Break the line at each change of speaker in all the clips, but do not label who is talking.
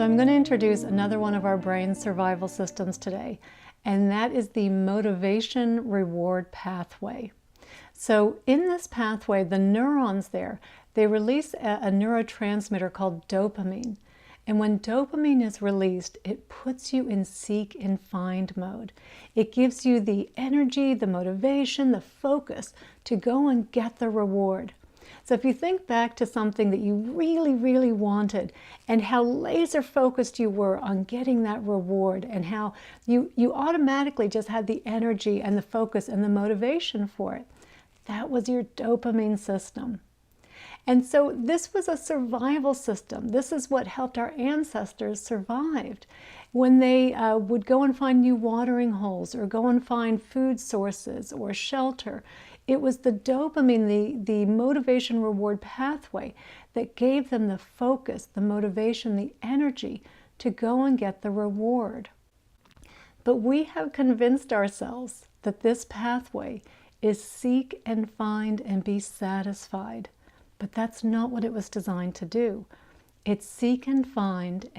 So I'm going to introduce another one of our brain survival systems today, and that is the motivation reward pathway. So in this pathway, the neurons there, they release a neurotransmitter called dopamine. And when dopamine is released, it puts you in seek and find mode. It gives you the energy, the motivation, the focus to go and get the reward. So if you think back to something that you really, really wanted and how laser focused you were on getting that reward and how you automatically just had the energy and the focus and the motivation for it, that was your dopamine system. And so this was a survival system. This is what helped our ancestors survive. When they would go and find new watering holes or go and find food sources or shelter, it was the dopamine, the motivation reward pathway that gave them the focus, the motivation, the energy to go and get the reward. But we have convinced ourselves that this pathway is seek and find and be satisfied. But that's not what it was designed to do. It's seek and find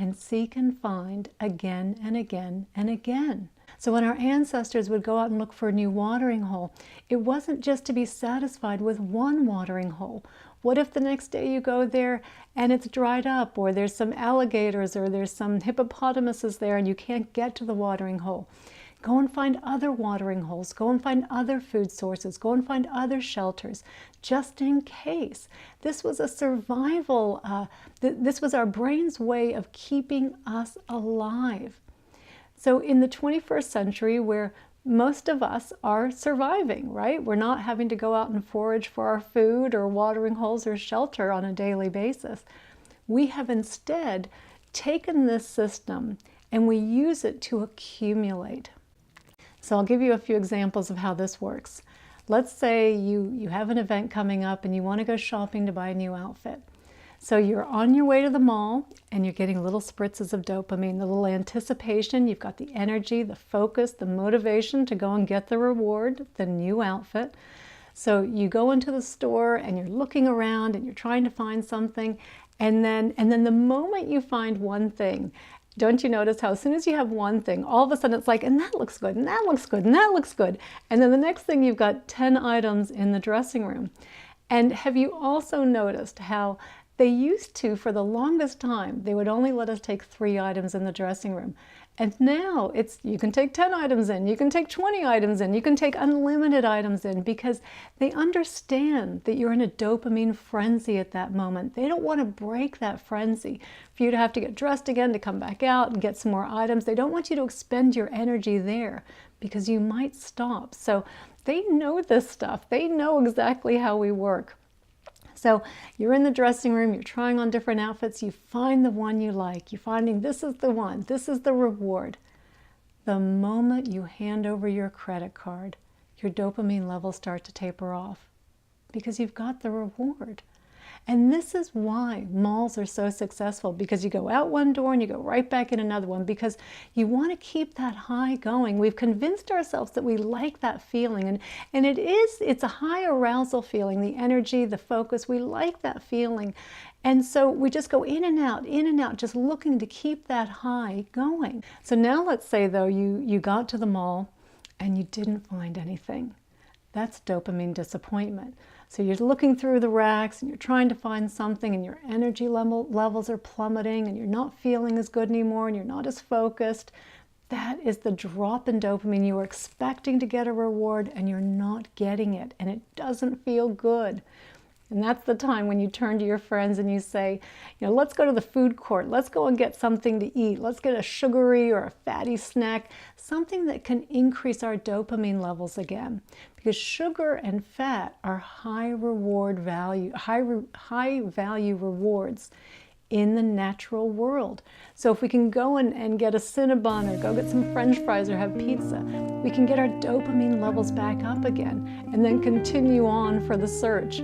again and again and again. So when our ancestors would go out and look for a new watering hole, it wasn't just to be satisfied with one watering hole. What if the next day you go there and it's dried up, or there's some alligators, or there's some hippopotamuses there and you can't get to the watering hole? Go and find other watering holes. Go and find other food sources. Go and find other shelters, just in case. This was a survival, this was our brain's way of keeping us alive. So in the 21st century, where most of us are surviving, right? We're not having to go out and forage for our food or watering holes or shelter on a daily basis. We have instead taken this system and we use it to accumulate. So I'll give you a few examples of how this works. Let's say you have an event coming up and you want to go shopping to buy a new outfit. So you're on your way to the mall and you're getting little spritzes of dopamine, the little anticipation. You've got the energy, the focus, the motivation to go and get the reward, the new outfit. So you go into the store and you're looking around and you're trying to find something. And then the moment you find one thing, don't you notice how as soon as you have one thing, all of a sudden it's like, and that looks good, and that looks good, and that looks good. And then the next thing you've got 10 items in the dressing room. And have you also noticed how they used to, for the longest time, they would only let us take 3 items in the dressing room. And now you can take 10 items in, you can take 20 items in, you can take unlimited items in, because they understand that you're in a dopamine frenzy at that moment. They don't want to break that frenzy for you to have to get dressed again, to come back out and get some more items. They don't want you to expend your energy there because you might stop. So they know this stuff. They know exactly how we work. So you're in the dressing room, you're trying on different outfits, you find the one you like, you're finding this is the one, this is the reward. The moment you hand over your credit card, your dopamine levels start to taper off because you've got the reward. And this is why malls are so successful, because you go out one door and you go right back in another one, because you want to keep that high going. We've convinced ourselves that we like that feeling, and it's a high arousal feeling, the energy, the focus, we like that feeling. And so we just go in and out, just looking to keep that high going. So now let's say though you got to the mall and you didn't find anything. That's dopamine disappointment. So you're looking through the racks and you're trying to find something and your energy levels are plummeting and you're not feeling as good anymore and you're not as focused. That is the drop in dopamine. You were expecting to get a reward and you're not getting it, and it doesn't feel good. And that's the time when you turn to your friends and you say, let's go to the food court. Let's go and get something to eat. Let's get a sugary or a fatty snack, something that can increase our dopamine levels again. Because sugar and fat are high value rewards in the natural world. So if we can go and get a Cinnabon or go get some French fries or have pizza, we can get our dopamine levels back up again and then continue on for the search.